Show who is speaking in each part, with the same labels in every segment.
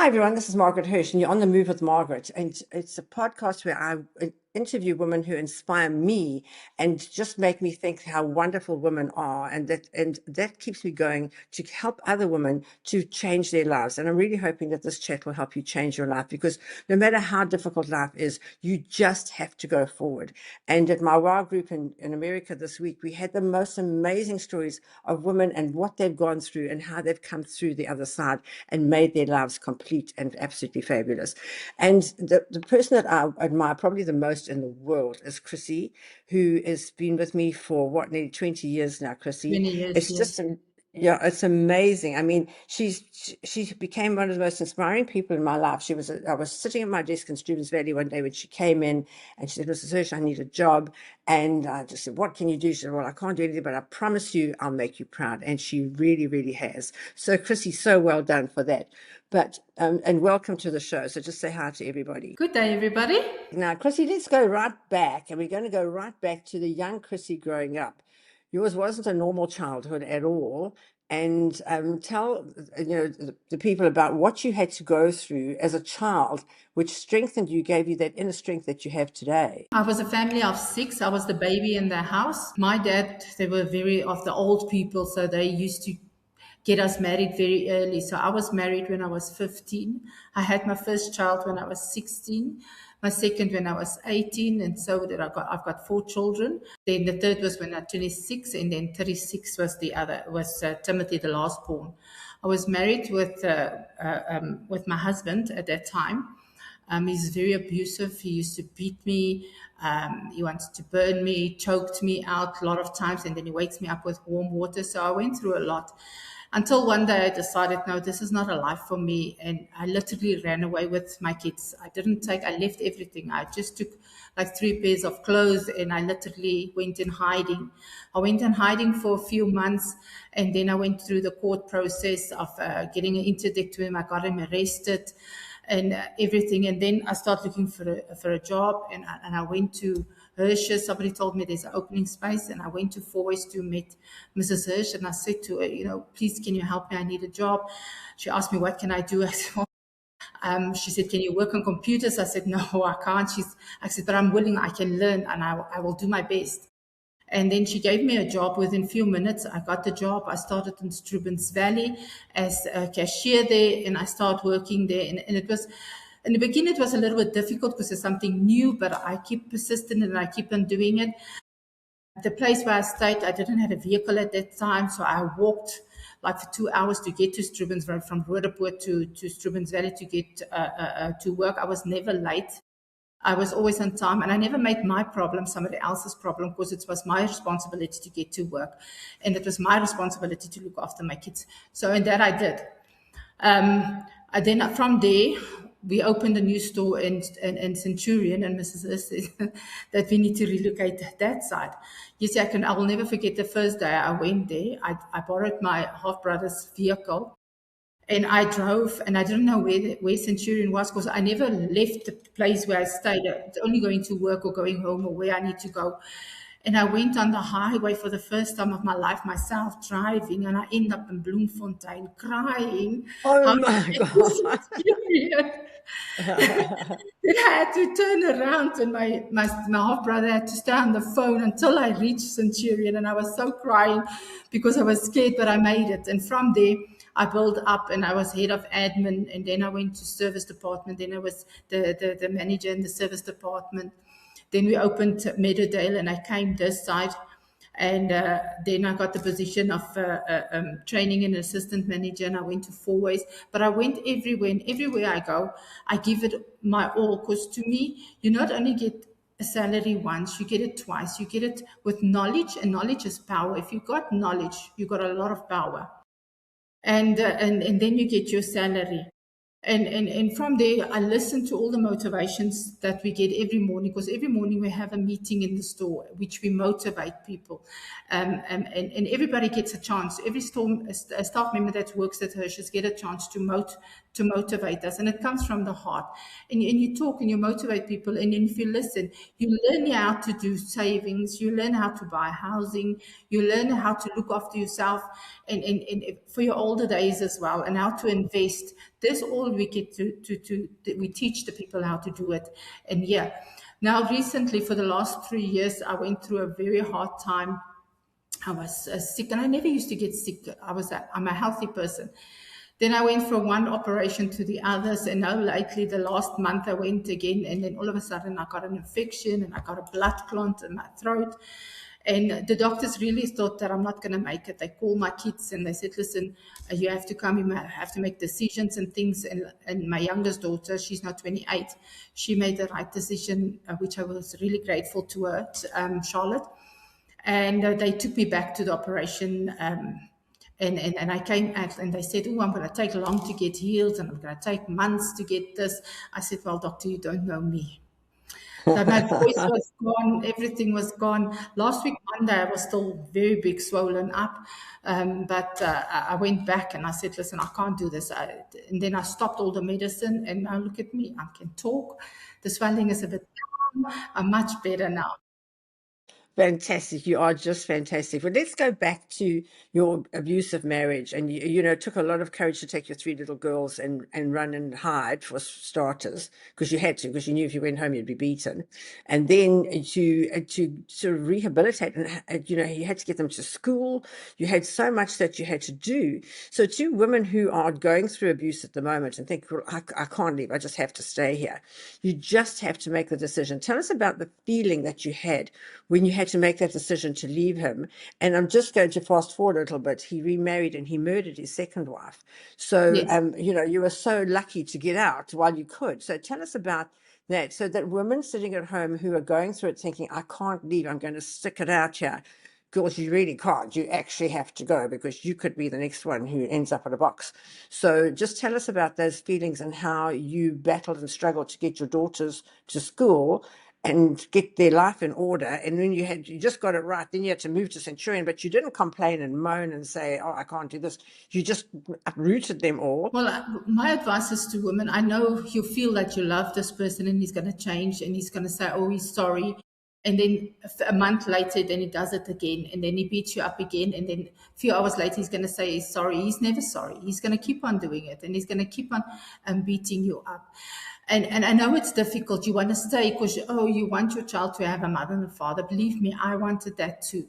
Speaker 1: Hi, everyone. This is Margaret Hirsch, and you're on the Move with Margaret. And it's a podcast where I interview women who inspire me and just make me think how wonderful women are. And that keeps me going to help other women to change their lives. And I'm really hoping that this chat will help you change your life, because no matter how difficult life is, you just have to go forward. And at my WOW group in America this week, we had the most amazing stories of women and what they've gone through and how they've come through the other side and made their lives complete and absolutely fabulous. And the person that I admire probably the most in the world is Chrissie, who has been with me for nearly 20 years now, Chrissie.
Speaker 2: 20 years,
Speaker 1: It's
Speaker 2: yes.
Speaker 1: just yeah, it's amazing. I mean, she became one of the most inspiring people in my life. I was sitting at my desk in Stevens Valley one day when she came in, and she said, "Mrs. Hirsch, I need a job." And I just said, "What can you do?" She said, "Well, I can't do anything, but I promise you I'll make you proud." And she really, really has. So Chrissie, so well done for that. But and welcome to the show. So just say hi to everybody.
Speaker 2: Good day, everybody.
Speaker 1: Now, Chrissie, let's go right back, and we're going to go right back to the young Chrissie growing up. Yours wasn't a normal childhood at all. And tell the people about what you had to go through as a child, which strengthened you, gave you that inner strength that you have today.
Speaker 2: I was a family of 6. I was the baby in the house. My dad, they were very of the old people, so they used to get us married very early. So I was married when I was 15. I had my first child when I was 16. My second when I was 18, and so did I've got 4 children. Then the third was when I was 26, and then 36 was Timothy, the last born. I was married with my husband at that time. He's very abusive. He used to beat me. He wanted to burn me, choked me out a lot of times, and then he wakes me up with warm water. So I went through a lot until one day I decided, no, this is not a life for me. And I literally ran away with my kids. I left everything. I just took like 3 pairs of clothes, and I literally went in hiding. I went in hiding for a few months, and then I went through the court process of getting an interdict to him. I got him arrested and everything. And then I started looking for a job, and I went to Hirsch's. Somebody told me there's an opening space, and I went to Fourways to meet Mrs. Hirsch, and I said to her, please, can you help me? I need a job. She asked me, what can I do? I said, she said, can you work on computers? I said, no, I can't. I said, but I'm willing, I can learn, and I will do my best. And then she gave me a job. Within a few minutes, I got the job. I started in Stevens Valley as a cashier there, and I started working there. And it was, in the beginning, it was a little bit difficult because it's something new, but I keep persistent and I keep on doing it. The place where I stayed, I didn't have a vehicle at that time, so I walked like for 2 hours to get to Stevens Valley, from Roodepoort to Stevens Valley to get to work. I was never late. I was always on time, and I never made my problem somebody else's problem, because it was my responsibility to get to work, and it was my responsibility to look after my kids. So, and that I did. Then from there, we opened a new store in Centurion, and Mrs. Hirsch said that we need to relocate that side. Yes, I will never forget the first day I went there. I borrowed my half-brother's vehicle, and I drove, and I didn't know where Centurion was, because I never left the place where I stayed, only going to work or going home or where I need to go. And I went on the highway for the first time of my life, myself driving, and I ended up in Bloemfontein crying.
Speaker 1: Oh my God.
Speaker 2: Then I had to turn around, and my half-brother had to stay on the phone until I reached Centurion, and I was so crying because I was scared, but I made it. And from there, I built up, and I was head of admin, and then I went to service department. Then I was the manager in the service department. Then we opened Meadowdale, and I came this side. And then I got the position of training and assistant manager, and I went to Fourways. But I went everywhere, and everywhere I go, I give it my all, because to me, you not only get a salary once, you get it twice. You get it with knowledge, and knowledge is power. If you got knowledge, you got a lot of power. And then you get your salary. And from there, I listen to all the motivations that we get every morning, because every morning we have a meeting in the store, which we motivate people. And everybody gets a chance. Every staff member that works at Hirsch's get a chance to motivate us. And it comes from the heart. And you talk and you motivate people. And if you listen, you learn how to do savings. You learn how to buy housing. You learn how to look after yourself and for your older days as well, and how to invest. this all we get we teach the people how to do it. And yeah, now recently for the last 3 years, I went through a very hard time. I was sick, and I never used to get sick. I'm a healthy person. Then I went from one operation to the others, and now lately, the last month, I went again, and then all of a sudden, I got an infection, and I got a blood clot in my throat. And the doctors really thought that I'm not going to make it. They called my kids and they said, listen, you have to come, you have to make decisions and things. And my youngest daughter, she's now 28, she made the right decision, which I was really grateful to her, Charlotte. And they took me back to the operation. And I came out and they said, oh, I'm going to take long to get healed and I'm going to take months to get this. I said, well, doctor, you don't know me. That my voice was gone, everything was gone. Last week, Monday, I was still very big, swollen up. But I went back and I said, listen, I can't do this. And then I stopped all the medicine and now look at me. I can talk. The swelling is a bit down. I'm much better now.
Speaker 1: Fantastic. You are just fantastic. But let's go back to your abusive marriage. And, it took a lot of courage to take your three little girls and run and hide for starters, because you had to, because you knew if you went home, you'd be beaten. And then to sort of rehabilitate and, you had to get them to school. You had so much that you had to do. So to women who are going through abuse at the moment and think, well, I can't leave, I just have to stay here. You just have to make the decision. Tell us about the feeling that you had when you had to make that decision to leave him. And I'm just going to fast forward a little bit. He remarried and he murdered his second wife. So,
Speaker 2: Yes.
Speaker 1: you were so lucky to get out while you could. So tell us about that. So that women sitting at home who are going through it thinking, I can't leave, I'm going to stick it out here. Girls, you really can't. You actually have to go because you could be the next one who ends up in a box. So just tell us about those feelings and how you battled and struggled to get your daughters to school and get their life in order. And then you just got it right. Then you had to move to Centurion, but you didn't complain and moan and say, oh, I can't do this. You just uprooted them all.
Speaker 2: Well, my advice is to women, I know you feel that you love this person and he's going to change and he's going to say, oh, he's sorry. And then a month later, then he does it again. And then he beats you up again. And then a few hours later, he's going to say he's sorry. He's never sorry. He's going to keep on doing it. And he's going to keep on beating you up. And I know it's difficult. You want to stay because, you want your child to have a mother and a father. Believe me, I wanted that too.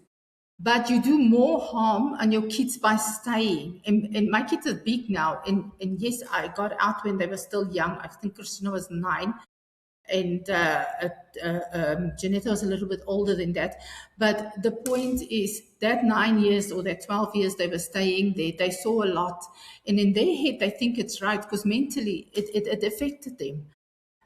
Speaker 2: But you do more harm on your kids by staying. And my kids are big now. And yes, I got out when they were still young. I think Christina was 9. And Janetta was a little bit older than that. But the point is that 9 years or that 12 years they were staying there, they saw a lot. And in their head, they think it's right because mentally it affected them.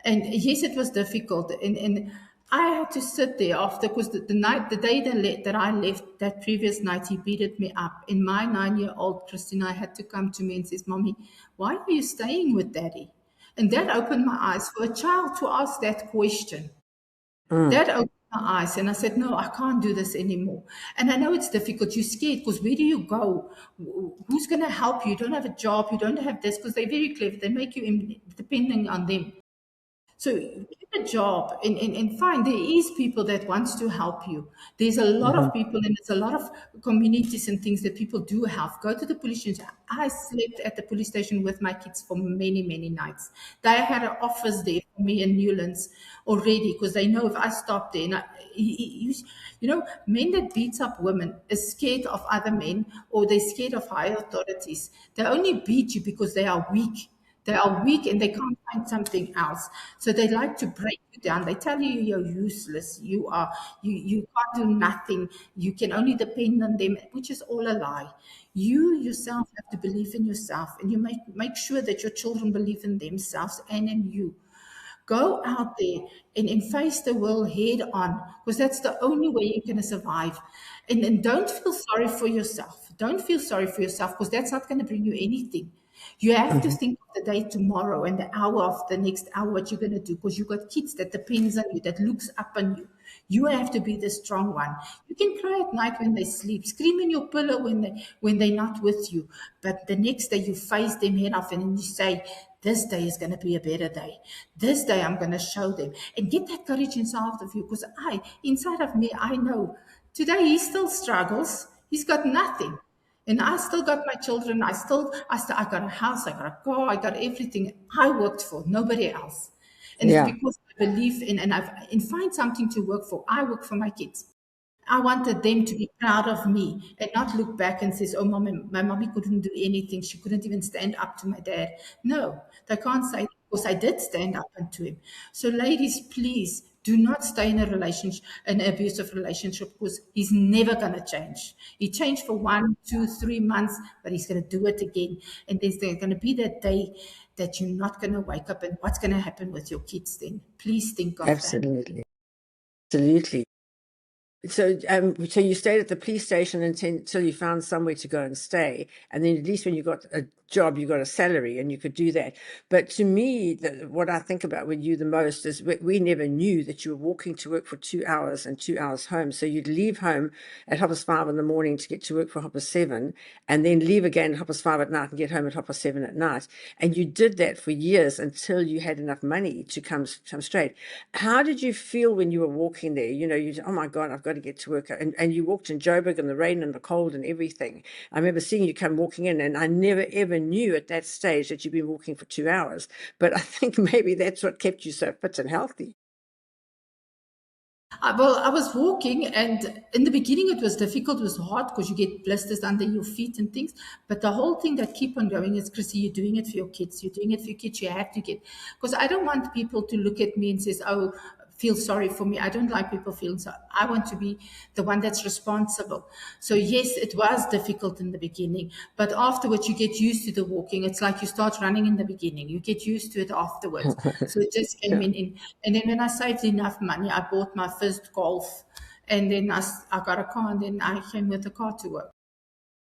Speaker 2: And yes, it was difficult. And I had to sit there after, because the day that I left, that previous night, he beated me up. And my 9-year-old Christina had to come to me and says, Mommy, why are you staying with Daddy? And that opened my eyes for a child to ask that question. That opened my eyes. And I said, no, I can't do this anymore. And I know it's difficult. You're scared because where do you go? Who's going to help you? You don't have a job. You don't have this, because they're very clever. They make you depending on them. So get a job and find there is people that wants to help you. There's a lot of people and there's a lot of communities and things that people do help. Go to the police station. I slept at the police station with my kids for many, many nights. They had an office there for me in Newlands already because they know if I stop there. And men that beat up women is scared of other men or they're scared of higher authorities. They only beat you because they are weak. They are weak and they can't find something else. So they like to break you down. They tell you you're useless. You can't do nothing. You can only depend on them, which is all a lie. You yourself have to believe in yourself, and you make sure that your children believe in themselves and in you. Go out there and face the world head on, because that's the only way you're going to survive. And don't feel sorry for yourself. Don't feel sorry for yourself, because that's not going to bring you anything. You have to think of the day tomorrow and the hour of the next hour, what you're going to do, because you've got kids that depends on you, that looks up on you. You have to be the strong one. You can cry at night when they sleep, scream in your pillow when they're not with you. But the next day you face them head off and you say, this day is going to be a better day. This day I'm going to show them. And get that courage inside of you, because inside of me, I know today he still struggles. He's got nothing. And I still got my children. I got a house, I got a car, I got everything I worked for, nobody else. And it's
Speaker 1: Yeah,
Speaker 2: because I believe in and find something to work for. I work for my kids. I wanted them to be proud of me and not look back and says, "Oh, my mommy couldn't do anything. She couldn't even stand up to my dad." No, they can't say that because I did stand up to him. So, ladies, please do not stay in a relationship, an abusive relationship, because he's never going to change. He changed for 1, 2, 3 months, but he's going to do it again. And there's going to be that day that you're not going to wake up, and what's going to happen with your kids then? Please think of that.
Speaker 1: absolutely. Absolutely. So you stayed at the police station until you found somewhere to go and stay, and then at least when you got a job, you got a salary, and you could do that. But to me, what I think about with you the most is we never knew that you were walking to work for 2 hours and 2 hours home. So you'd leave home at 5:30 in the morning to get to work for 7:30, and then leave again at 5:30 at night and get home at 7:30 at night. And you did that for years until you had enough money to come straight. How did you feel when you were walking there? You said, "Oh my God, I've got to get to work." And you walked in Joburg in the rain and the cold and everything. I remember seeing you come walking in, and I never ever knew at that stage that you'd been walking for 2 hours. But I think maybe that's what kept you so fit and healthy.
Speaker 2: Well, I was walking, and in the beginning it was difficult. It was hard because you get blisters under your feet and things. But the whole thing that keep on going is, Chrissy, you're doing it for your kids. You're doing it for your kids. You have to get, because I don't want people to look at me and says, "Oh, feel sorry for me." I don't like people feeling so. I want to be the one that's responsible. So yes, it was difficult in the beginning, but afterwards you get used to the walking. It's like you start running in the beginning. You get used to it afterwards. So it just came
Speaker 1: Yeah.
Speaker 2: in. And then when I saved enough money, I bought my first Golf, and then I got a car, and then I came with a car to work.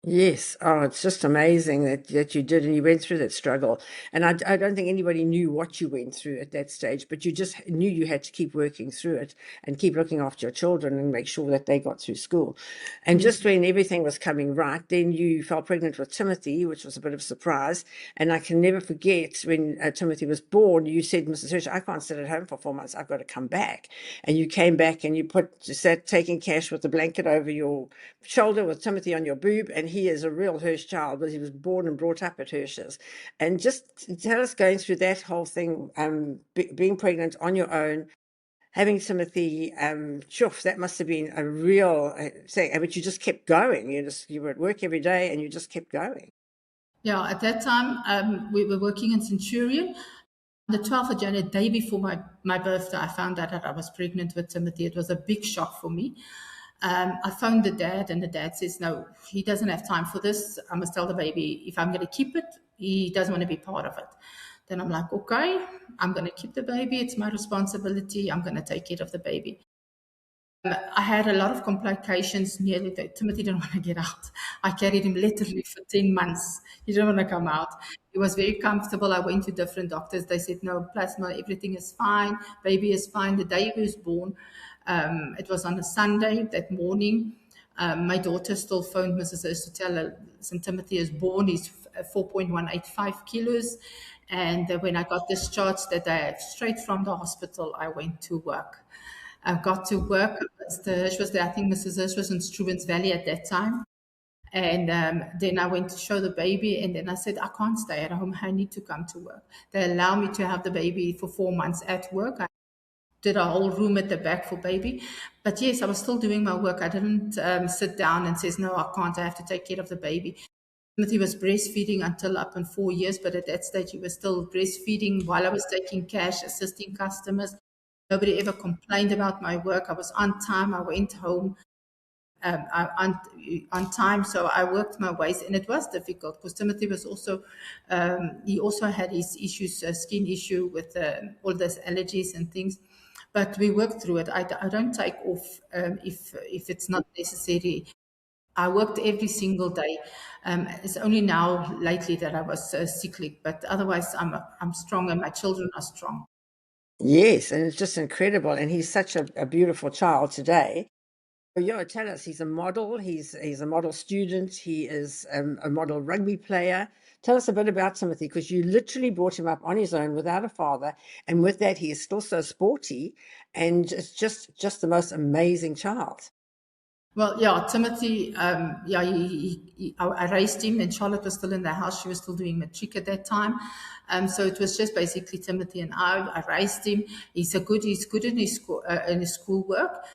Speaker 1: Yes. Oh, it's just amazing that you did, and you went through that struggle. And I don't think anybody knew what you went through at that stage, but you just knew you had to keep working through it and keep looking after your children and make sure that they got through school. And
Speaker 2: Yeah.
Speaker 1: just when everything was coming right, then you fell pregnant with Timothy, which was a bit of a surprise. And I can never forget when Timothy was born, you said, "Mrs. Hirsch, I can't sit at home for 4 months. I've got to come back." And you came back and you sat taking cash with the blanket over your shoulder with Timothy on your boob, and he is a real Hirsch child, but he was born and brought up at Hirsch's. And just tell us going through that whole thing, being pregnant on your own, having Timothy, sure, that must have been a real thing, but you just kept going. You were at work every day and you just kept going.
Speaker 2: Yeah, at that time, we were working in Centurion. The 12th of January, the day before my birthday, I found out that I was pregnant with Timothy. It was a big shock for me. I phoned the dad, and the dad says, "No, he doesn't have time for this. I must tell the baby if I'm going to keep it, he doesn't want to be part of it." Then I'm like, "Okay, I'm going to keep the baby. It's my responsibility. I'm going to take care of the baby." I had a lot of complications nearly that Timothy didn't want to get out. I carried him literally for 10 months. He didn't want to come out. He was very comfortable. I went to different doctors. They said, "No, plasma, everything is fine. Baby is fine." The day he was born, it was on a Sunday that morning. My daughter still phoned Mrs. Hurst to tell her, "St. Timothy is born. He's 4.185 kilos." And when I got discharged that day, straight from the hospital, I went to work. I got to work. Mr. Hirsch was there. I think Mrs. Hirsch was in Strubens Valley at that time. And then I went to show the baby. And then I said, "I can't stay at home. I need to come to work." They allow me to have the baby for 4 months at work. I did a whole room at the back for baby. But yes, I was still doing my work. I didn't sit down and says, "No, I can't. I have to take care of the baby." Timothy was breastfeeding until up in 4 years, but at that stage he was still breastfeeding while I was taking cash, assisting customers. Nobody ever complained about my work. I was on time. I went home on time. So I worked my ways, and it was difficult because Timothy was also, he also had his issues, skin issue with all those allergies and things. But we worked through it. I don't take off if it's not necessary. I worked every single day. It's only now lately that I was sickly, but otherwise I'm strong, and my children are strong.
Speaker 1: Yes, and it's just incredible. And he's such a beautiful child today. Yeah, tell us. He's a model. He's a model student. He is a model rugby player. Tell us a bit about Timothy, because you literally brought him up on his own without a father, and with that, he is still so sporty, and it's just the most amazing child.
Speaker 2: Well, yeah, Timothy, yeah, I raised him, and Charlotte was still in the house. She was still doing matric at that time. So it was just basically Timothy and I raised him. He's good in his schoolwork.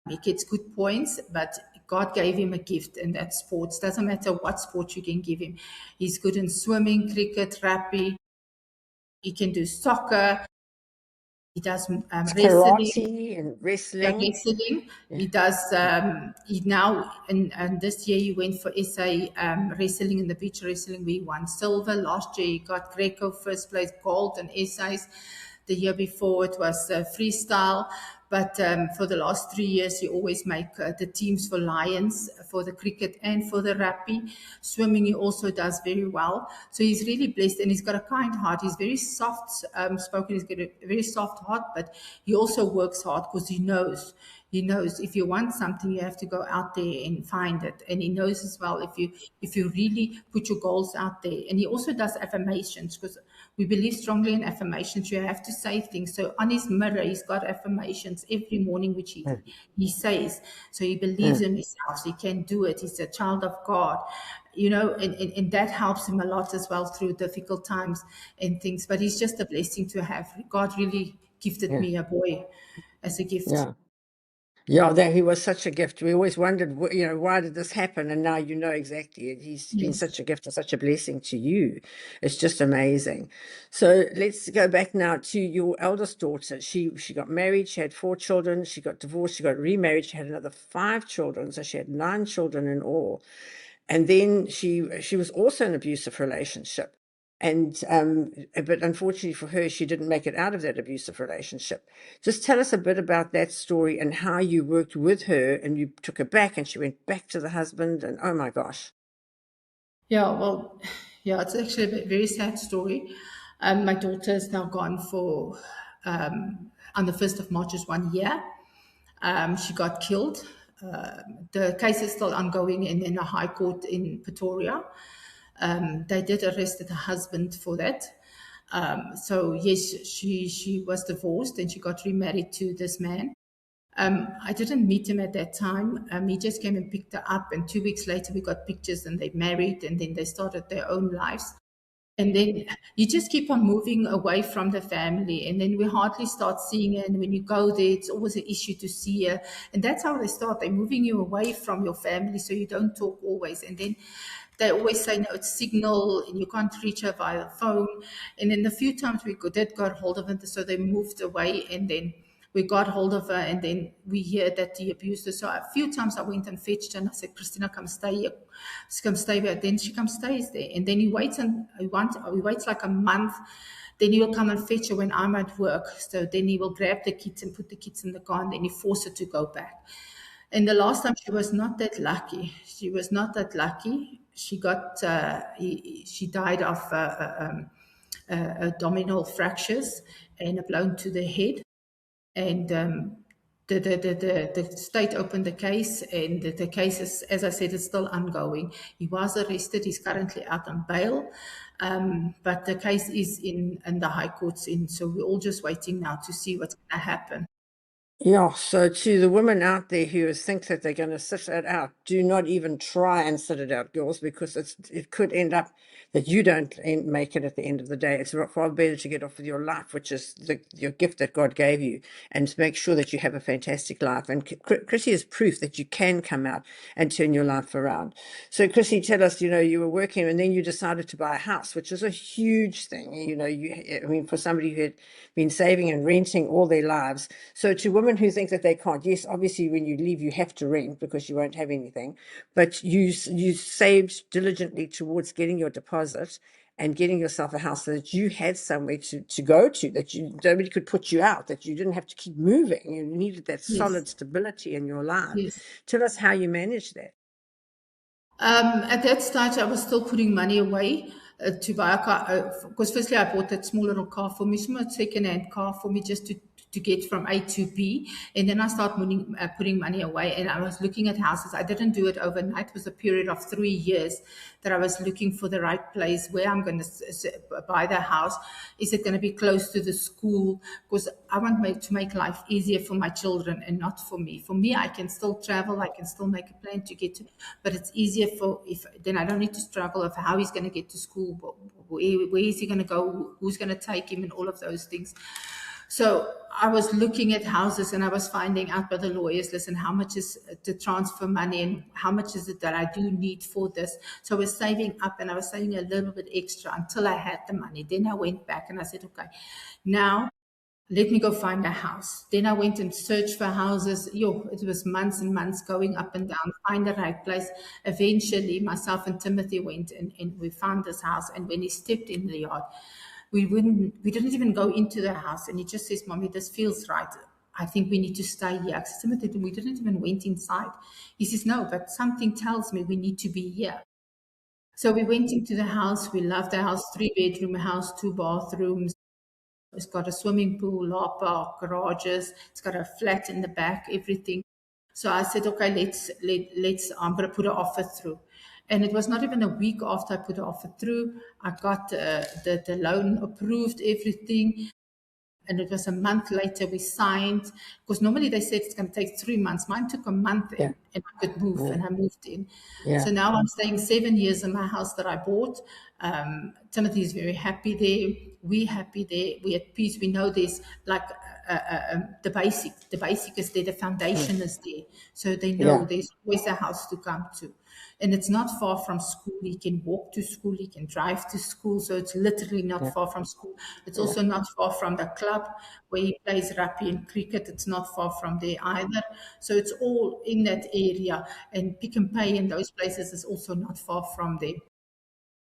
Speaker 2: He gets good points, but God gave him a gift, and that's sports. Doesn't matter what sport you can give him. He's good in swimming, cricket, rugby. He can do soccer. He does wrestling.
Speaker 1: Karate and
Speaker 2: Yeah,
Speaker 1: wrestling.
Speaker 2: wrestling.
Speaker 1: Yeah.
Speaker 2: He does. He now and this year he went for SA wrestling in the beach wrestling. We won silver. Last year he got Greco first place, gold, and essays. The year before it was freestyle. But for the last 3 years, he always make the teams for Lions, for the cricket and for the rugby. Swimming, he also does very well. So he's really blessed, and he's got a kind heart. He's very soft spoken. He's got a very soft heart, but he also works hard because he knows if you want something, you have to go out there and find it. And he knows as well if you really put your goals out there. And he also does affirmations because we believe strongly in affirmations. You have to say things. So on his mirror, he's got affirmations every morning, which
Speaker 1: Mm,
Speaker 2: he says. So he believes
Speaker 1: mm,
Speaker 2: in himself. He can do it. He's a child of God, and that helps him a lot as well through difficult times and things. But he's just a blessing to have. God really gifted
Speaker 1: yeah.
Speaker 2: me a boy as a gift.
Speaker 1: Yeah. Yeah, that he was such a gift. We always wondered, why did this happen? And now you know exactly. He's been
Speaker 2: Yes.
Speaker 1: such a gift and such a blessing to you. It's just amazing. So let's go back now to your eldest daughter. She got married. She had 4 children. She got divorced. She got remarried. She had another 5 children. So she had 9 children in all. And then she was also in an abusive relationship. And but unfortunately for her, she didn't make it out of that abusive relationship. Just tell us a bit about that story and how you worked with her and you took her back and she went back to the husband and oh my gosh.
Speaker 2: Yeah, well, yeah, it's actually a very sad story. My daughter is now gone for, on the 1st of March is 1 year. She got killed. The case is still ongoing in the High Court in Pretoria. They did arrest the husband for that. So yes, she was divorced and she got remarried to this man. I didn't meet him at that time. He just came and picked her up, and 2 weeks later we got pictures, and they married, and then they started their own lives. And then you just keep on moving away from the family, and then we hardly start seeing her. And when you go there, it's always an issue to see her, and that's how they start. They're moving you away from your family, so you don't talk always. And then they always say, no, it's signal, and you can't reach her via the phone. And then the few times did got hold of her, so they moved away, and then we got hold of her, and then we hear that he abused her. So a few times I went and fetched her, and I said, Christina, come stay here. She come stay there. Then she comes stays there, and then he waits like a month. Then he will come and fetch her when I'm at work. So then he will grab the kids and put the kids in the car, and then he force her to go back. And the last time she was not that lucky. She was not that lucky. She got she died of abdominal fractures and a blow to the head. And the state opened the case, and the case is, as I said, it's still ongoing. He was arrested. He's currently out on bail, but the case is in the High Courts so we're all just waiting now to see what's going to happen.
Speaker 1: Yeah, so to the women out there who think that they're going to sit it out, do not even try and sit it out, girls, because it could end up that you don't make it at the end of the day. It's far better to get off with your life, which is your gift that God gave you, and to make sure that you have a fantastic life. And Chrissy is proof that you can come out and turn your life around. So, Chrissy, tell us, you were working and then you decided to buy a house, which is a huge thing. I mean, for somebody who had been saving and renting all their lives. So to women who think that they can't, yes, obviously when you leave, you have to rent because you won't have anything, but you saved diligently towards getting your deposit and getting yourself a house so that you had somewhere to go to, that nobody could put you out, that you didn't have to keep moving. You needed that
Speaker 2: Yes,
Speaker 1: solid stability in your life.
Speaker 2: yes.
Speaker 1: Tell us how you managed that.
Speaker 2: At that stage, I was still putting money away to buy a car. Because firstly, I bought that small little car for me, small second-hand car for me, just to to get from A to B. And then I start putting money away. And I was looking at houses. I didn't do it overnight. It was a period of 3 years that I was looking for the right place where I'm going to buy the house. Is it going to be close to the school? Because I want to make life easier for my children and not for me. For me, I can still travel. I can still make a plan to get to, but it's easier if then I don't need to struggle of how he's going to get to school, where is he going to go, who's going to take him, and all of those things. So I was looking at houses and I was finding out by the lawyers, listen, how much is to transfer money and how much is it that I do need for this? So I was saving up and I was saving a little bit extra until I had the money. Then I went back and I said, okay, now let me go find a house. Then I went and searched for houses. It was months and months going up and down, find the right place. Eventually, myself and Timothy went and we found this house. And when he stepped in the yard, we didn't even go into the house. And he just says, Mommy, this feels right. I think we need to stay here. I said, Timothy, we didn't even went inside. He says, no, but something tells me we need to be here. So we went into the house. We loved the house, 3-bedroom house, 2 bathrooms. It's got a swimming pool, car park, garages. It's got a flat in the back, everything. So I said, okay, let's. I'm going to put an offer through. And it was not even a week after I put the offer through, I got the loan approved, everything. And it was a month later we signed, because normally they said it's going to take 3 months. Mine took a month and I could move, and I moved in. So now I'm staying 7 years in my house that I bought. Timothy is very happy there. We're happy there. We're at peace. We know there's like the basic. The basic is there. The foundation is there. So they know there's always a house to come to. And it's not far from school. He can walk to school. He can drive to school. So it's literally not far from school. It's also not far from the club where he plays rugby and cricket. It's not far from there either. So it's all in that area. And Pick and Pay in those places is also not far from there.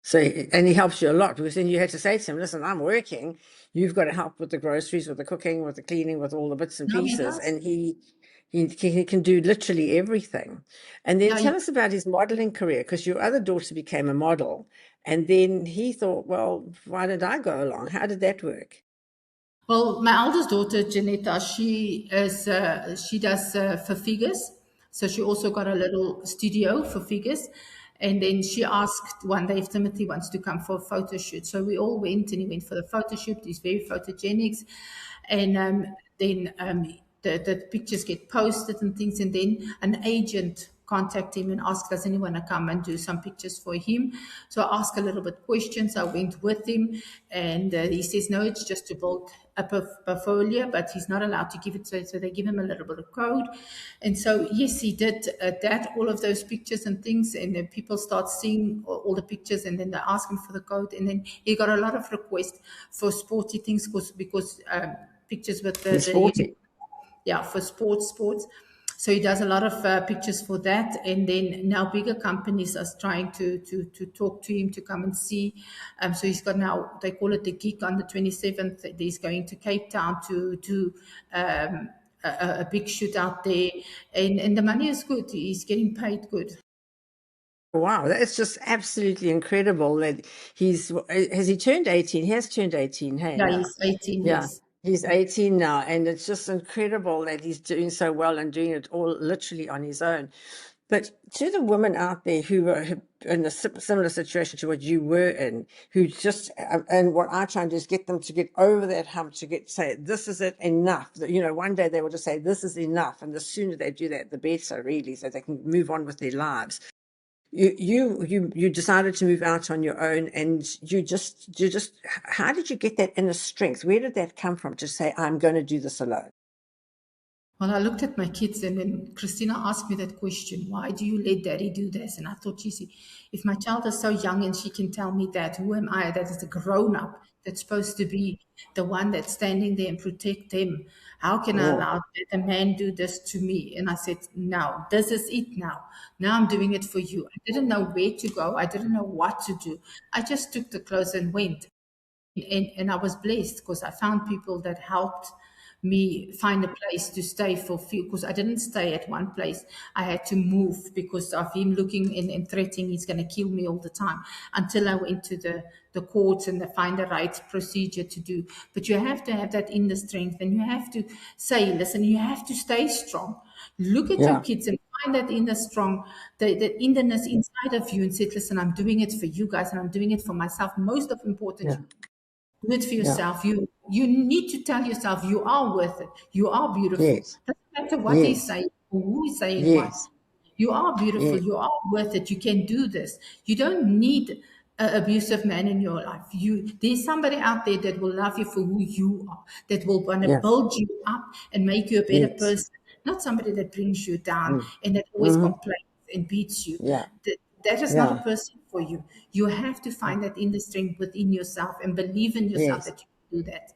Speaker 1: So, and he helps you a lot, because then you had to say to him, listen, I'm working. You've got to help with the groceries, with the cooking, with the cleaning, with all the bits and pieces. And he can do literally everything. And then tell us about his modeling career, because your other daughter became a model. And then he thought, well, why did I go along? How did that work?
Speaker 2: Well, my eldest daughter, Janetta, she does for figures. So she also got a little studio for figures. And then she asked one day if Timothy wants to come for a photo shoot. So we all went, and he went for the photo shoot. He's very photogenic. And then the pictures get posted and things. And then an agent contact him and ask, does anyone want to come and do some pictures for him? So I asked a little bit questions. I went with him, and he says, no, it's just to build a portfolio, but he's not allowed to give it. So they give him a little bit of code. And so, yes, he did all of those pictures and things. And then people start seeing all the pictures, and then they ask him for the code. And then he got a lot of requests for sporty things because pictures with for sports. So he does a lot of pictures for that. And then now bigger companies are trying to talk to him to come and see. So he's got now, they call it the gig on the 27th. He's going to Cape Town to do a big shoot out there. And the money is good. He's getting paid good.
Speaker 1: Wow, that's just absolutely incredible that has he turned 18? He has turned 18, hey?
Speaker 2: Yeah,
Speaker 1: Now.
Speaker 2: he's 18,
Speaker 1: Yeah.
Speaker 2: yes.
Speaker 1: He's 18 now, and it's just incredible that he's doing so well and doing it all literally on his own. But to the women out there who are in a similar situation to what you were in, who just, and what I try and do is get them to get over that hump, to say, this is it, enough. One day they will just say, this is enough. And the sooner they do that, the better, really, so they can move on with their lives. You decided to move out on your own, and you just how did you get that inner strength? Where did that come from to say, I'm going to do this alone?
Speaker 2: Well, I looked at my kids, and then Christina asked me that question, why do you let daddy do this? And I thought, geez, if my child is so young and she can tell me that, who am I? That is a grown-up that's supposed to be the one that's standing there and protect them. How can I allow that a man do this to me? And I said, no, this is it now. Now I'm doing it for you. I didn't know where to go. I didn't know what to do. I just took the clothes and went. And I was blessed because I found people that helped me find a place to stay for few, because I didn't stay at one place. I had to move because of him looking and threatening he's going to kill me all the time, until I went to the courts and find the right procedure to do. But you have to have that inner strength, and you have to say, listen, you have to stay strong. Look at your
Speaker 1: Yeah.
Speaker 2: kids and find that inner strong, the innerness inside of you, and say, listen, I'm doing it for you guys, and I'm doing it for myself. Most of important,
Speaker 1: Yeah.
Speaker 2: you do it for
Speaker 1: Yeah.
Speaker 2: yourself. You need to tell yourself you are worth it. You are beautiful.
Speaker 1: Yes.
Speaker 2: Doesn't matter what he's
Speaker 1: Yes.
Speaker 2: saying or who is saying what.
Speaker 1: Yes.
Speaker 2: You are beautiful.
Speaker 1: Yes.
Speaker 2: You are worth it. You can do this. You don't need an abusive man in your life. There's somebody out there that will love you for who you are, that will want to
Speaker 1: Yeah.
Speaker 2: build you up and make you a better
Speaker 1: Yes.
Speaker 2: person. Not somebody that brings you down
Speaker 1: Mm.
Speaker 2: and that always
Speaker 1: Hmm.
Speaker 2: complains and beats you.
Speaker 1: Yeah.
Speaker 2: That is not a
Speaker 1: Yeah.
Speaker 2: person for you. You have to
Speaker 1: Yeah.
Speaker 2: find that inner strength within yourself and believe in yourself
Speaker 1: Yes.
Speaker 2: that you can do that.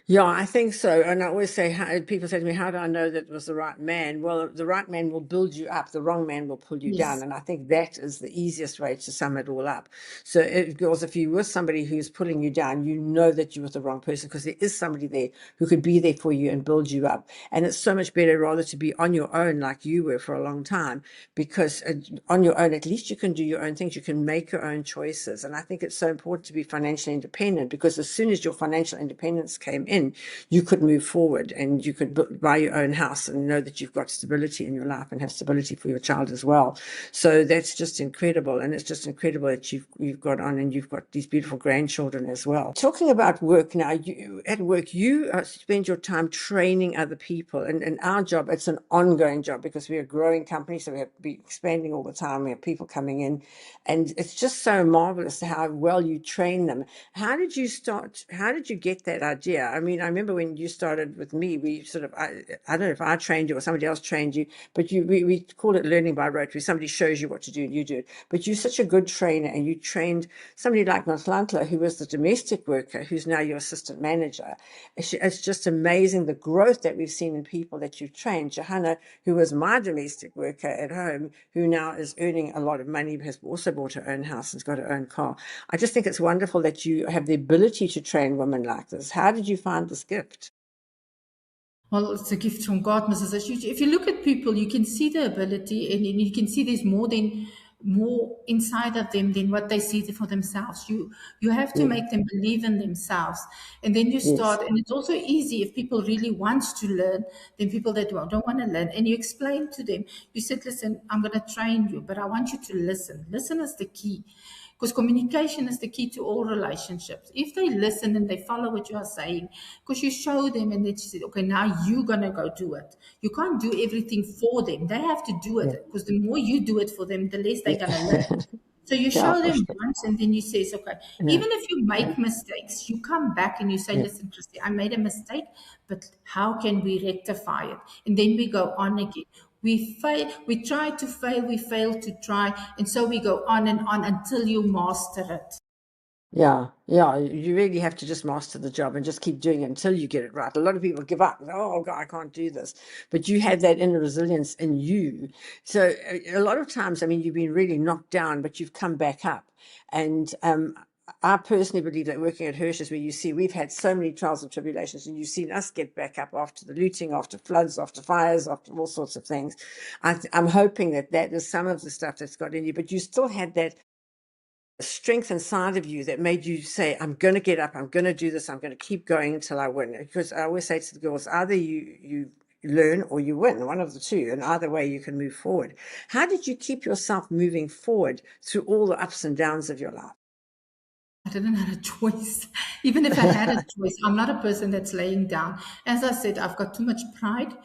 Speaker 1: Yeah, I think so. And I always say, people say to me, how do I know that it was the right man? Well, the right man will build you up. The wrong man will pull you down.
Speaker 2: Yes.
Speaker 1: And I think that is the easiest way to sum it all up. So, girls, if you're with somebody who's pulling you down, you know that you're with the wrong person, because there is somebody there who could be there for you and build you up. And it's so much better rather to be on your own like you were for a long time, because on your own, at least you can do your own things. You can make your own choices. And I think it's so important to be financially independent, because as soon as your financial independence came in, you could move forward and you could buy your own house and know that you've got stability in your life and have stability for your child as well. So that's just incredible. And it's just incredible that you've got on and you've got these beautiful grandchildren as well. Talking about work now, at work, you spend your time training other people. And our job, it's an ongoing job, because we're a growing company. So we have to be expanding all the time. We have people coming in. And it's just so marvelous how well you train them. How did you start? How did you get that idea? I mean, I remember when you started with me, we sort of, I don't know if I trained you or somebody else trained you, but we call it learning by rote, where somebody shows you what to do and you do it. But you're such a good trainer, and you trained somebody like Notlantla, who was the domestic worker, who's now your assistant manager. It's just amazing the growth that we've seen in people that you've trained. Johanna, who was my domestic worker at home, who now is earning a lot of money, has also bought her own house and's got her own car. I just think it's wonderful that you have the ability to train women like this. How did you find this gift?
Speaker 2: Well, it's a gift from God, Mrs. Ash. If you look at people, you can see the ability, and you can see there's more inside of them than what they see for themselves. You have to
Speaker 1: Yeah.
Speaker 2: make them believe in themselves, and then you
Speaker 1: Yes.
Speaker 2: start. And it's also easy if people really want to learn than people that don't want to learn. And you explain to them. You said, "Listen, I'm going to train you, but I want you to listen. Listen is the key." Because communication is the key to all relationships. If they listen and they follow what you are saying, because you show them and they say, okay, now you're going to go do it. You can't do everything for them. They have to do
Speaker 1: Yeah.
Speaker 2: it, because the more you do it for them, the less they're
Speaker 1: Yeah.
Speaker 2: going to learn. So you
Speaker 1: Yeah,
Speaker 2: show
Speaker 1: for
Speaker 2: them
Speaker 1: sure.
Speaker 2: once, and then you say, okay,
Speaker 1: Yeah.
Speaker 2: even if you
Speaker 1: Yeah.
Speaker 2: make mistakes, you come back and you say,
Speaker 1: Yeah.
Speaker 2: listen, Christy, I made a mistake, but how can we rectify it? And then we go on again. We fail, we try to fail, we fail to try, and so we go on and on until you master it.
Speaker 1: Yeah, yeah, you really have to just master the job and just keep doing it until you get it right. A lot of people give up. Oh God, I can't do this. But you have that inner resilience in you. So a lot of times, I mean, you've been really knocked down, but you've come back up. And I personally believe that working at Hirsch's, where you see we've had so many trials and tribulations, and you've seen us get back up after the looting, after floods, after fires, after all sorts of things. I'm hoping that that is some of the stuff that's got in you, but you still had that strength inside of you that made you say, I'm going to get up, I'm going to do this, I'm going to keep going until I win. Because I always say to the girls, either you learn or you win, one of the two, and either way you can move forward. How did you keep yourself moving forward through all the ups and downs of your life?
Speaker 2: I didn't have a choice. Even if I had a choice, I'm not a person that's laying down. As I said, I've got too much pride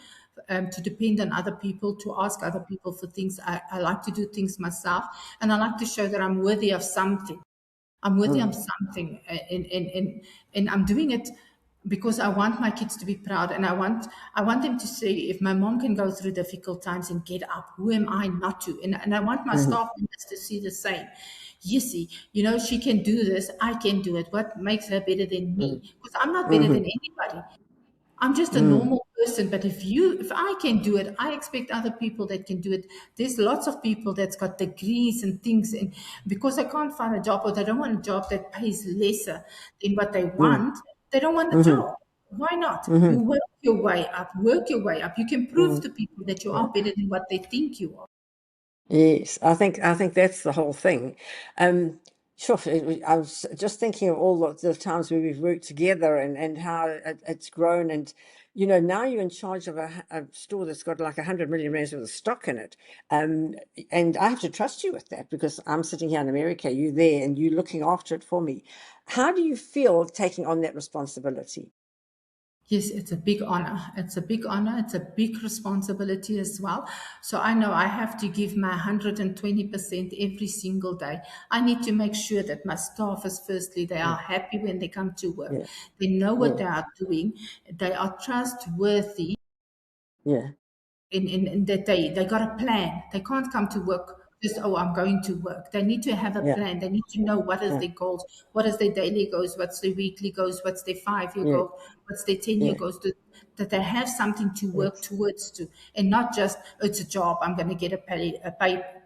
Speaker 2: to depend on other people, to ask other people for things. I like to do things myself, and I like to show that I'm worthy of something. I'm worthy of
Speaker 1: Mm,
Speaker 2: something, and I'm doing it because I want my kids to be proud, and I want them to say, if my mom can go through difficult times and get up, who am I not to? And I want my
Speaker 1: mm,
Speaker 2: staff members to see the same. You see, she can do this, I can do it. What makes her better than
Speaker 1: mm,
Speaker 2: me? Because I'm not better than
Speaker 1: mm,
Speaker 2: anybody. I'm just a
Speaker 1: mm,
Speaker 2: normal person, but if I can do it, I expect other people that can do it. There's lots of people that's got degrees and things, and because I can't find a job, or they don't want a job that pays lesser than what they
Speaker 1: mm,
Speaker 2: want, they don't want the
Speaker 1: mm,
Speaker 2: job. Why not? You
Speaker 1: Mm-hmm.
Speaker 2: work your way up, work your way up. You can prove
Speaker 1: Mm,
Speaker 2: to people that you
Speaker 1: yeah.
Speaker 2: are better than what they think you are.
Speaker 1: Yes, I think that's the whole thing. Um, sure, I was just thinking of all the times where we've worked together and how it's grown. And now you're in charge of a store that's got like 100 million rands worth of stock in it. Um, and I have to trust you with that because I'm sitting here in America, you're there, and you're looking after it for me. How do you feel taking on that responsibility?
Speaker 2: Yes, it's a big honor. It's a big honor. It's a big responsibility as well. So I know I have to give my 120% every single day. I need to make sure that my staff is firstly, they
Speaker 1: Yeah,
Speaker 2: are happy when they come to work.
Speaker 1: yeah,
Speaker 2: They know what
Speaker 1: yeah,
Speaker 2: they are doing. They are trustworthy
Speaker 1: yeah,
Speaker 2: in that they got a plan. They can't come to work just, oh, I'm going to work. They need to have a
Speaker 1: yeah,
Speaker 2: plan. They need to know what is
Speaker 1: yeah,
Speaker 2: their goals, what is their daily goals, what's their weekly goals, what's their 5 year
Speaker 1: yeah,
Speaker 2: goal, what's their 10 year
Speaker 1: yeah,
Speaker 2: goals, that they have something to work
Speaker 1: yes,
Speaker 2: towards to, and not just, oh, it's a job, I'm going to get a pay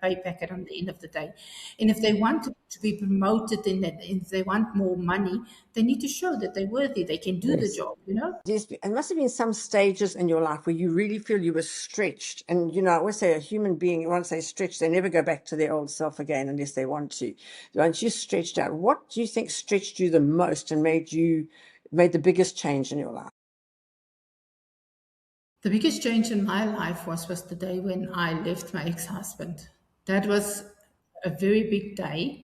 Speaker 2: packet on the end of the day. And if they want to be promoted and if they want more money, they need to show that they're worthy, they can do the
Speaker 1: yes.
Speaker 2: job, you know?
Speaker 1: There must have been some stages in your life where you really feel you were stretched. And, I always say a human being, once they're stretched, they never go back to their old self again unless they want to. Once you're stretched out, what do you think stretched you the most and made the biggest change in your life?
Speaker 2: The biggest change in my life was the day when I left my ex-husband. That was a very big day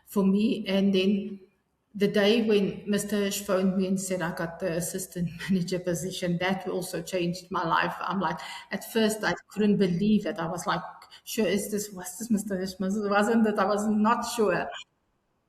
Speaker 2: for me. And then the day when Mr. Hirsch phoned me and said I got the assistant manager position, that also changed my life. I'm like, at first I couldn't believe it. I was like, sure, was this Mr. Hirsch? Wasn't it? I was not sure.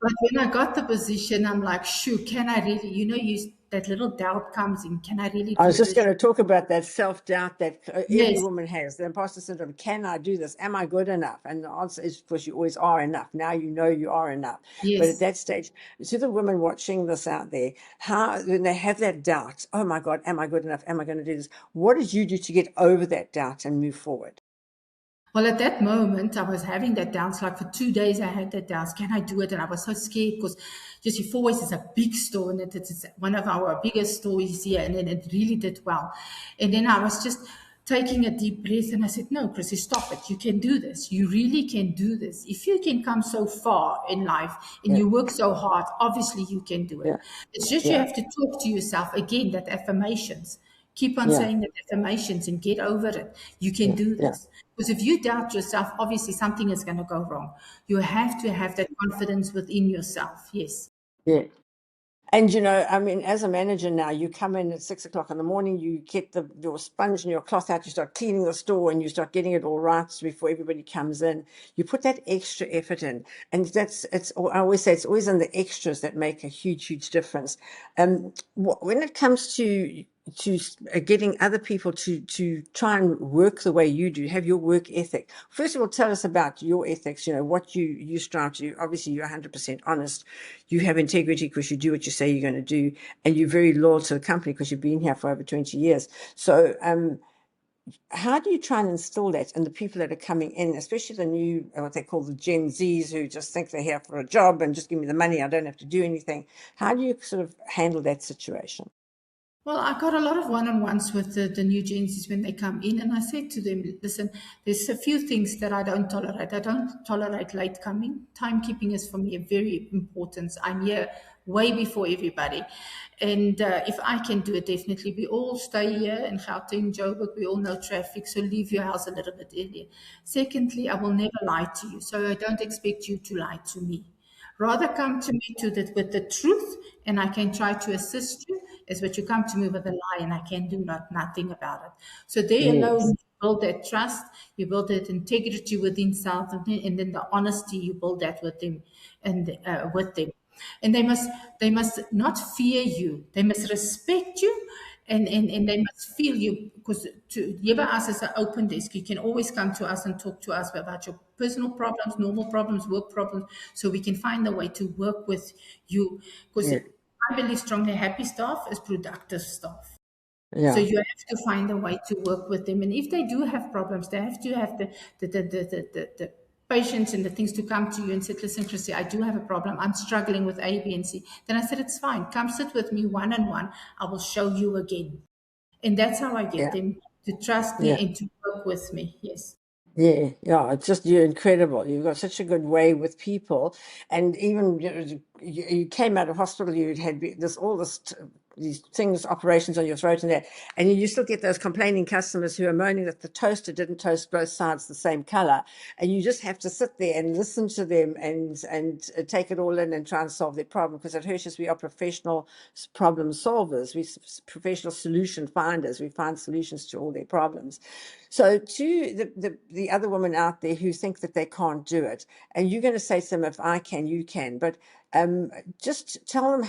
Speaker 2: But when I got the position, I'm like, shoo, can I really, that little doubt comes in, can I really
Speaker 1: I was
Speaker 2: do
Speaker 1: just
Speaker 2: this?
Speaker 1: going to talk about that self-doubt that every
Speaker 2: Yes,
Speaker 1: woman has, the imposter syndrome. Can I do this? Am I good enough? And the answer is, of course, you always are enough. Now you know you are enough. But at
Speaker 2: yes.
Speaker 1: that stage, to the women watching this out there, how when they have that doubt, oh my God, am I good enough? Am I going to do this? What did you do to get over that doubt and move forward?
Speaker 2: Well, at that moment, I was having that doubts. Like for 2 days, I had that doubts. Can I do it? And I was so scared because just Fourways is a big store and it's one of our biggest stores here, and then it really did well. And then I was just taking a deep breath and I said, no, Chrissy, stop it. You can do this. You really can do this. If you can come so far in life and
Speaker 1: Yeah,
Speaker 2: you work so hard, obviously you can do it.
Speaker 1: yeah,
Speaker 2: It's just you
Speaker 1: yeah,
Speaker 2: have to talk to yourself again, that affirmations. Keep on
Speaker 1: yeah,
Speaker 2: saying the affirmations and get over it. You can
Speaker 1: yeah,
Speaker 2: do
Speaker 1: yeah,
Speaker 2: this. Because if you doubt yourself, obviously something is going to go wrong. You have to have that confidence within yourself. Yes.
Speaker 1: yeah. And I mean, as a manager now, you come in at 6 o'clock in the morning, you get your sponge and your cloth out, you start cleaning the store and you start getting it all right before everybody comes in. You put that extra effort in. And I always say it's always in the extras that make a huge, huge difference. When it comes to getting other people to try and work the way you do, have your work ethic. First of all, tell us about your ethics. What you strive to. Obviously, you're 100% honest. You have integrity because you do what you say you're going to do, and you're very loyal to the company because you've been here for over 20 years. So, how do you try and instill that in the people that are coming in, especially the new, what they call the Gen Zs, who just think they're here for a job and just give me the money, I don't have to do anything? How do you sort of handle that situation?
Speaker 2: Well, I got a lot of one-on-ones with the new Gen Zs when they come in, and I said to them, listen, there's a few things that I don't tolerate. I don't tolerate late coming. Timekeeping is for me a very important. I'm here way before everybody. And if I can do it, definitely. We all stay here in Gauteng, Joburg. We all know traffic, so leave your house a little bit earlier. Secondly, I will never lie to you, so I don't expect you to lie to me. Rather come to me with the truth, and I can try to assist you, is what you come to me with a lie, and I can do nothing about it. So they alone
Speaker 1: Yes.
Speaker 2: you build that trust, you build that integrity within self, and then the honesty you build that with them, and with them. And they must not fear you. They must respect you, and they must feel you, because to Yeba us is an open desk. You can always come to us and talk to us about your personal problems, normal problems, work problems, so we can find a way to work with you. Because
Speaker 1: Yeah.
Speaker 2: I believe strongly happy staff is productive staff. So
Speaker 1: Yeah.
Speaker 2: you have to find a way to work with them. And if they do have problems, they have to have the patients and the things to come to you and said, listen, Chrissie, I do have a problem. I'm struggling with A, B, and C. Then I said, it's fine. Come sit with me one-on-one. I will show you again. And that's how I get
Speaker 1: Yeah.
Speaker 2: them to trust me
Speaker 1: Yeah.
Speaker 2: and to work with me. Yes.
Speaker 1: Yeah, yeah, it's just you're incredible. You've got such a good way with people, and even you came out of hospital, you had this all these things, operations on your throat and that, and you still get those complaining customers who are moaning that the toaster didn't toast both sides the same color, and you just have to sit there and listen to them and take it all in and try and solve their problem, because at Hershey's we are professional problem solvers, professional solution finders. We find solutions to all their problems. So to the other women out there who think that they can't do it, and you're going to say to them, if I can, you can, but just tell them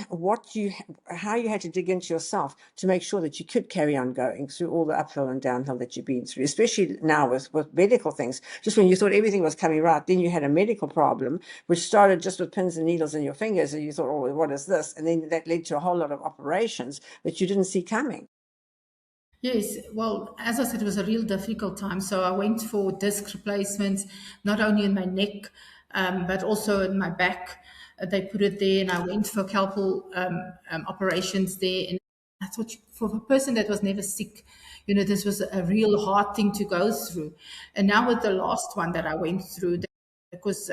Speaker 1: how you had to dig into yourself to make sure that you could carry on going through all the uphill and downhill that you've been through, especially now with medical things. Just when you thought everything was coming right, then you had a medical problem, which started just with pins and needles in your fingers, and you thought, oh, what is this? And then that led to a whole lot of operations that you didn't see coming.
Speaker 2: Yes, well, as I said, it was a real difficult time. So I went for disc replacements, not only in my neck, but also in my back. They put it there, and I went for scalpel operations there. And I thought, for a person that was never sick, this was a real hard thing to go through. And now with the last one that I went through, because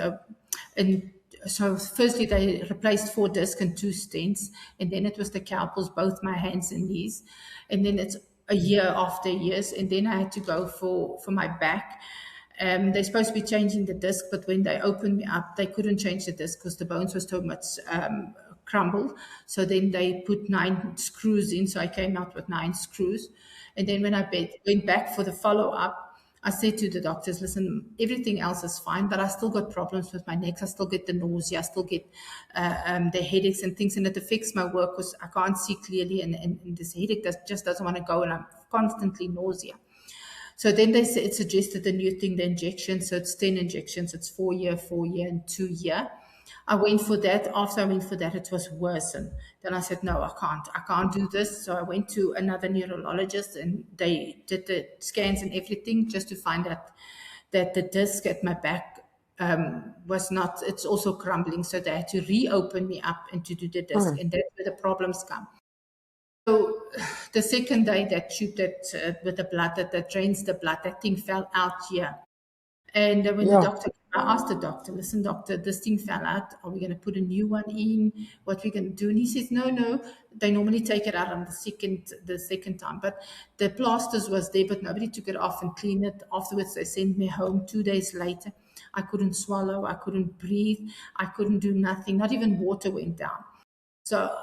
Speaker 2: and so firstly they replaced 4 discs and 2 stents, and then it was the scalpels, both my hands and knees, and then it's a year after years, and then I had to go for my back. They're supposed to be changing the disc, but when they opened me up, they couldn't change the disc because the bones were so much crumbled. So then they put 9 screws in, so I came out with 9 screws. And then when I went back for the follow-up, I said to the doctors, listen, everything else is fine, but I still got problems with my neck. I still get the nausea. I still get the headaches and things, and it affects my work because I can't see clearly, and this headache just doesn't want to go, and I'm constantly nausea. So then they suggested the new thing, the injection. So it's 10 injections. It's 4-year, and 2-year. I went for that. After I went for that, it was worsened. Then I said, no, I can't do this. So I went to another neurologist, and they did the scans and everything just to find out that the disc at my back was not, it's also crumbling. So they had to reopen me up and to do the disc. And that's where the problems come. So the second day, that tube with the blood that drains the blood, that thing fell out here. And when
Speaker 1: Yeah.
Speaker 2: I asked the doctor, listen, doctor, this thing fell out. Are we going to put a new one in? What are we going to do? And he says, no. They normally take it out on the second time. But the plasters was there, but nobody took it off and cleaned it. Afterwards, they sent me home 2 days later. I couldn't swallow. I couldn't breathe. I couldn't do nothing. Not even water went down. So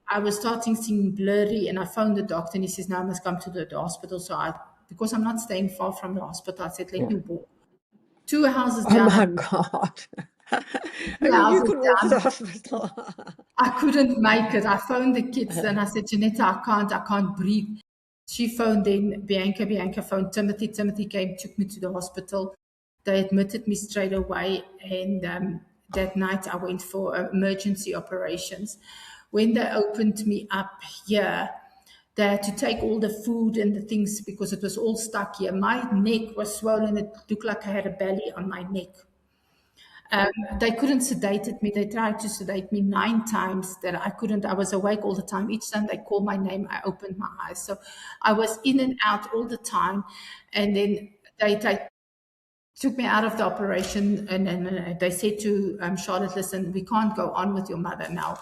Speaker 2: I was starting seeing blurry, and I phoned the doctor, and he says, no, I must come to the hospital. So because I'm not staying far from the hospital, I said, let me walk. 2 houses
Speaker 1: Oh
Speaker 2: down.
Speaker 1: my God.
Speaker 2: 2
Speaker 1: Only you
Speaker 2: houses
Speaker 1: could walk to the
Speaker 2: down.
Speaker 1: hospital.
Speaker 2: I couldn't make it. I phoned the kids and I said, Janetta, I can't breathe. She phoned then Bianca phoned Timothy. Timothy came, took me to the hospital. They admitted me straight away. And that night I went for emergency operations. When they opened me up here, they had to take all the food and the things because it was all stuck here. My neck was swollen. It looked like I had a belly on my neck. They couldn't sedate me. They tried to sedate me 9 times that I couldn't. I was awake all the time. Each time they called my name, I opened my eyes. So I was in and out all the time. And then they took me out of the operation, and then they said to Charlotte, listen, we can't go on with your mother now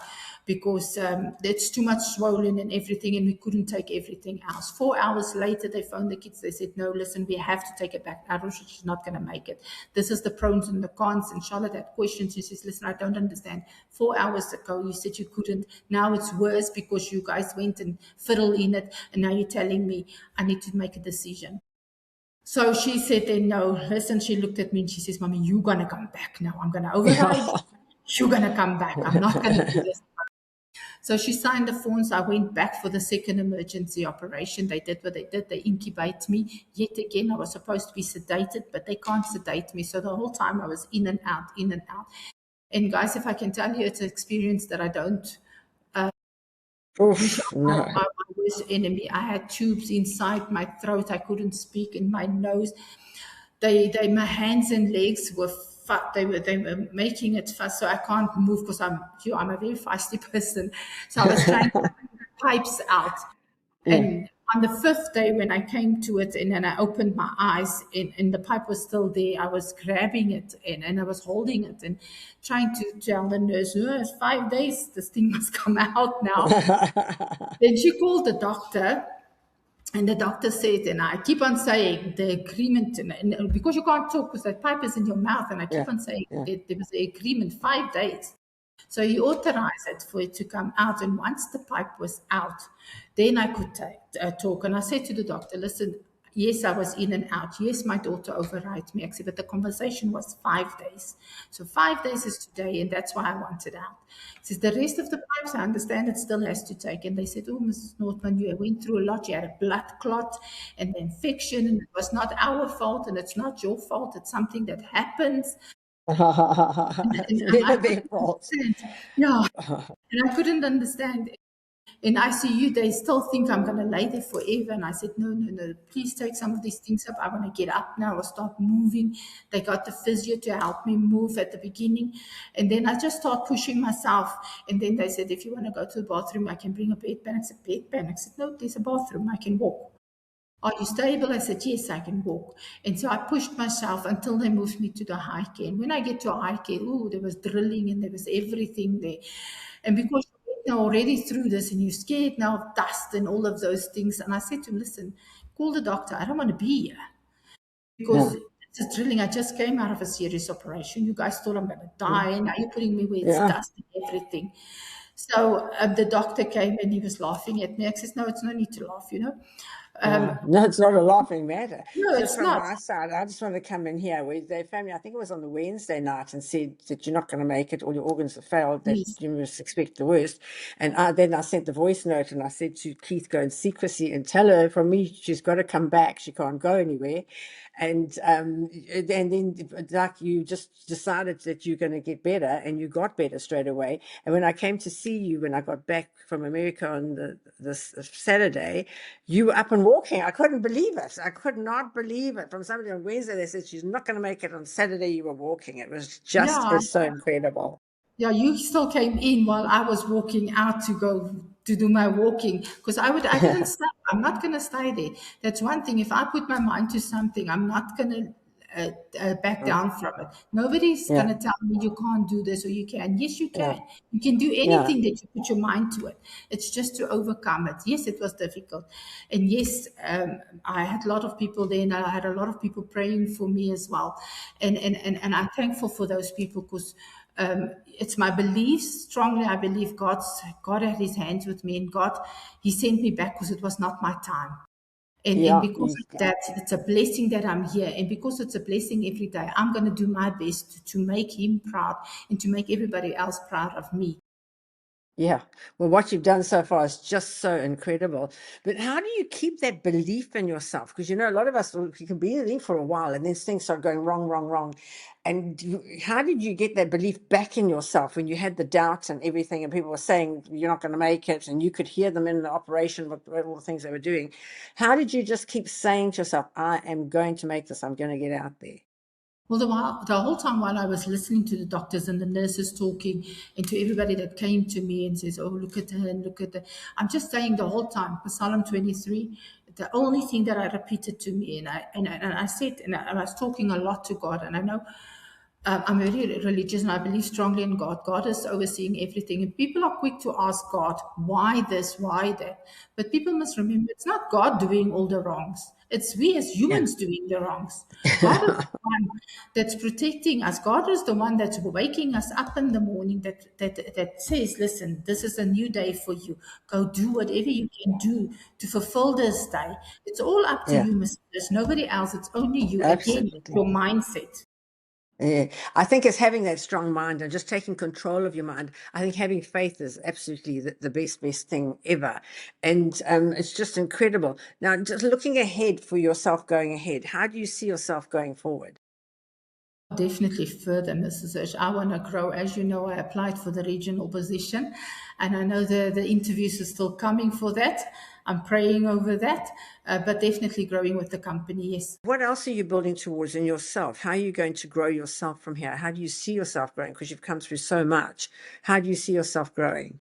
Speaker 2: because it's too much swollen and everything, and we couldn't take everything else. 4 hours later, they phoned the kids. They said, no, listen, we have to take it back. Arusha, she's not going to make it. This is the pros and the cons. And Charlotte had questions. She says, listen, I don't understand. 4 hours ago, you said you couldn't. Now it's worse because you guys went and fiddled in it, and now you're telling me I need to make a decision. So she said then, no, listen, she looked at me and she says, Mommy, you're going to come back now. I'm going to override you. You're going to come back. I'm not going to do this. So she signed the forms. I went back for the second emergency operation. They did what they did. They incubated me. Yet again, I was supposed to be sedated, but they can't sedate me. So the whole time I was in and out, in and out. And guys, if I can tell you, it's an experience that I don't
Speaker 1: Oof, no.
Speaker 2: my worst enemy. I had tubes inside my throat. I couldn't speak in my nose. My hands and legs were they were making it fast, so I can't move because I'm a very feisty person. So I was trying to bring the pipes out.
Speaker 1: Mm.
Speaker 2: And on the fifth day, when I came to it and then I opened my eyes and the pipe was still there, I was grabbing it and I was holding it and trying to tell the nurse, oh, it's 5 days, this thing must come out now. Then she called the doctor. And the doctor said, and I keep on saying the agreement, and because you can't talk because that pipe is in your mouth, and I keep
Speaker 1: Yeah,
Speaker 2: on saying
Speaker 1: yeah.
Speaker 2: that there was an agreement 5 days. So he authorized it for it to come out. And once the pipe was out, then I could talk. And I said to the doctor, listen, yes, I was in and out. Yes, my daughter override me, actually, but the conversation was 5 days. So 5 days is today, and that's why I wanted out. He says, the rest of the pipes, I understand it still has to take. And they said, oh, Mrs. Nortman, you went through a lot. You had a blood clot and infection, and it was not our fault, and it's not your fault. It's something that happens.
Speaker 1: It's
Speaker 2: And I
Speaker 1: never their
Speaker 2: couldn't
Speaker 1: fault.
Speaker 2: understand. Yeah. And I couldn't understand. In ICU, they still think I'm going to lay there forever. And I said, no, no, no, please take some of these things up. I want to get up now or start moving. They got the physio to help me move at the beginning. And then I just start pushing myself. And then they said, if you want to go to the bathroom, I can bring a bedpan. I said, bedpan? I said, no, there's a bathroom. I can walk. Are you stable? I said, yes, I can walk. And so I pushed myself until they moved me to the high care. And when I get to high care, there was drilling and there was everything there. And because you're already through this and you're scared now of dust and all of those things. And I said to him, listen, call the doctor. I don't want to be here
Speaker 1: Yeah,
Speaker 2: because it's drilling. I just came out of a serious operation. You guys thought I'm going to die. And now you're putting me where it's
Speaker 1: yeah.
Speaker 2: dust and everything. So the doctor came and he was laughing at me. I said, no, it's no need to laugh, Um,
Speaker 1: No, it's not a laughing matter.
Speaker 2: no,
Speaker 1: So
Speaker 2: it's
Speaker 1: from
Speaker 2: not.
Speaker 1: my side, I just want to come in here. They phoned me, I think it was on the Wednesday night, and said that you're not going to make it, all your organs have failed, that
Speaker 2: Yes.
Speaker 1: you must expect the worst. And then I sent the voice note and I said to Keith, go and see Chrissie and tell her from me she's got to come back. She can't go anywhere. And then like you just decided that you're going to get better, and you got better straight away. And when I came to see you when I got back from America on this Saturday, you were up and walking. I couldn't believe it. I could not believe it. From somebody on Wednesday, they said she's not going to make it. On Saturday, you were walking. It was just
Speaker 2: Yeah,
Speaker 1: is so incredible.
Speaker 2: yeah, you still came in while I was walking out to go to do my walking because I didn't stop. I'm not going to stay there. That's one thing. If I put my mind to something, I'm not going to back
Speaker 1: Mm.
Speaker 2: down from it. Nobody's going
Speaker 1: Yeah,
Speaker 2: to tell me you can't do this or you can. Yes, you
Speaker 1: yeah,
Speaker 2: can. You can do
Speaker 1: yeah,
Speaker 2: anything that you put your mind to it. It's just to overcome it. Yes, it was difficult. And yes, I had a lot of people there and I had a lot of people praying for me as well. And I'm thankful for those people because it's my belief strongly. I believe God had His hands with me, and God He sent me back because it was not my time. And
Speaker 1: yeah.
Speaker 2: because of that, it's a blessing that I'm here. And because it's a blessing every day, I'm going to do my best to make Him proud and to make everybody else proud of me.
Speaker 1: Yeah. Well, what you've done so far is just so incredible. But how do you keep that belief in yourself? Because a lot of us, you can be in it for a while and then things start going wrong, wrong, wrong. And how did you get that belief back in yourself when you had the doubts and everything, and people were saying you're not going to make it, and you could hear them in the operation with all the things they were doing? How did you just keep saying to yourself, I am going to make this, I'm going to get out there?
Speaker 2: Well, the whole time while I was listening to the doctors and the nurses talking, and to everybody that came to me and says, "Oh, look at her and look at her," I'm just saying the whole time, Psalm 23. The only thing that I repeated to me, and I said, and I was talking a lot to God, and I know I'm very religious and I believe strongly in God. God is overseeing everything. And people are quick to ask God, why this, why that? But people must remember it's not God doing all the wrongs. It's we as
Speaker 1: Yeah.
Speaker 2: humans doing the wrongs. God is the one that's protecting us. God is the one that's waking us up in the morning that says, listen, this is a new day for you. Go do whatever you can do to fulfill this day. It's all up to
Speaker 1: Yeah,
Speaker 2: you, Mr. There's nobody else. It's only you. Again,
Speaker 1: absolutely.
Speaker 2: your mindset.
Speaker 1: Yeah, I think it's having that strong mind and just taking control of your mind. I think having faith is absolutely the best thing ever. And it's just incredible. Now, just looking ahead for yourself going ahead, how do you see yourself going forward?
Speaker 2: Definitely further, Mrs. Hirsch. I want to grow. As you know, I applied for the regional position, and I know the interviews are still coming for that. I'm praying over that, but definitely growing with the company, yes.
Speaker 1: What else are you building towards in yourself? How are you going to grow yourself from here? How do you see yourself growing? Because you've come through so much. How do you see yourself growing?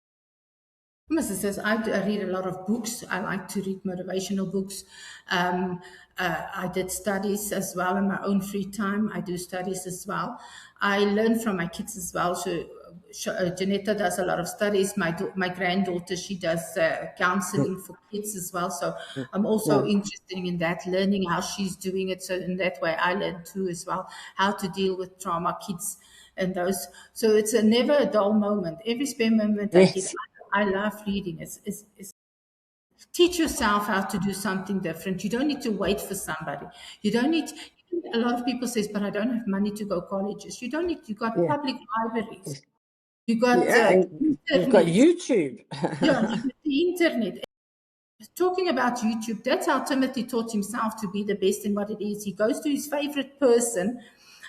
Speaker 2: Mrs. says, I read a lot of books. I like to read motivational books. I did studies as well in my own free time. I do studies as well. I learn from my kids as well. Janetta does a lot of studies. My granddaughter, she does
Speaker 1: Mm,
Speaker 2: counseling for kids as well. So
Speaker 1: mm,
Speaker 2: I'm also
Speaker 1: mm.
Speaker 2: interested in that, learning how she's doing it. So in that way, I learn too as well how to deal with trauma kids and those. So it's a never a dull moment. Every spare moment I get,
Speaker 1: Yes.
Speaker 2: I love reading. It's teach yourself how to do something different. You don't need to wait for somebody. You don't need. A lot of people says, "But I don't have money to go colleges." You don't need. You got
Speaker 1: Yeah.
Speaker 2: public libraries.
Speaker 1: Yes.
Speaker 2: You got
Speaker 1: Yeah. And you've got
Speaker 2: internet.
Speaker 1: YouTube.
Speaker 2: Yeah, you got the internet. Talking about YouTube, that's how Timothy taught himself to be the best in what it is. He goes to his favorite person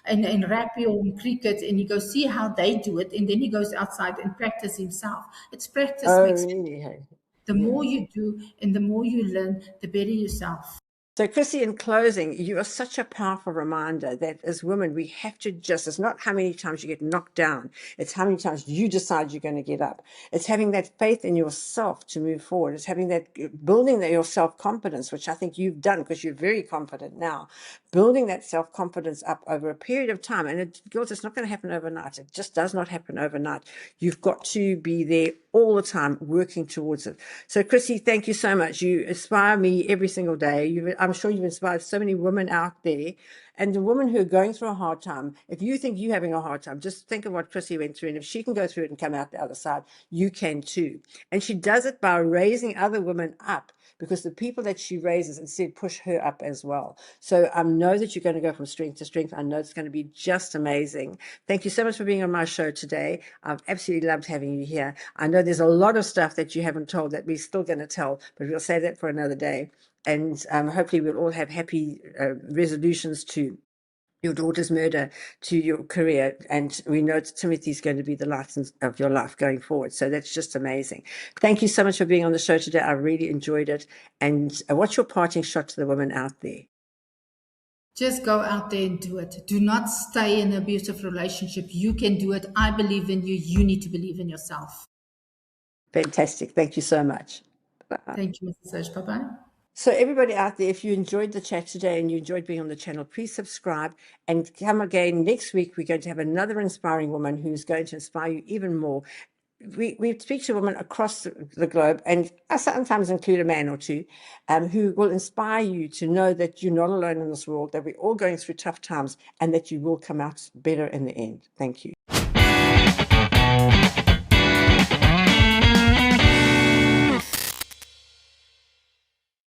Speaker 2: in rugby or in cricket and he goes see how they do it and then he goes outside and practice himself. It's practice
Speaker 1: Oh,
Speaker 2: makes
Speaker 1: really? Hey?
Speaker 2: the
Speaker 1: Yeah.
Speaker 2: more you do and the more you learn, the better yourself.
Speaker 1: So, Chrissie, in closing, you are such a powerful reminder that as women, we have to just, it's not how many times you get knocked down, it's how many times you decide you're going to get up. It's having that faith in yourself to move forward. It's having that, building your self confidence, which I think you've done because you're very confident now. Building that self confidence up over a period of time. And girls, it's not going to happen overnight. It just does not happen overnight. You've got to be there all the time working towards it. So, Chrissie, thank you so much. You inspire me every single day. I'm sure you've inspired so many women out there. And the women who are going through a hard time, if you think you're having a hard time, just think of what Chrissie went through. And if she can go through it and come out the other side, you can too. And she does it by raising other women up because the people that she raises instead push her up as well. So I know that you're going to go from strength to strength. I know it's going to be just amazing. Thank you so much for being on my show today. I've absolutely loved having you here. I know there's a lot of stuff that you haven't told that we're still going to tell, but we'll save that for another day. And hopefully we'll all have happy resolutions to your daughter's murder, to your career. And we know Timothy's going to be the light of your life going forward. So that's just amazing. Thank you so much for being on the show today. I really enjoyed it. And what's your parting shot to the women out there?
Speaker 2: Just go out there and do it. Do not stay in an abusive relationship. You can do it. I believe in you. You need to believe in yourself.
Speaker 1: Fantastic. Thank you so much. Bye.
Speaker 2: Thank you, Mrs. Serge. Bye bye.
Speaker 1: So everybody out there, if you enjoyed the chat today and you enjoyed being on the channel, please subscribe and come again next week. We're going to have another inspiring woman who's going to inspire you even more. We speak to women across the globe, and I sometimes include a man or two, who will inspire you to know that you're not alone in this world, that we're all going through tough times, and that you will come out better in the end. Thank you.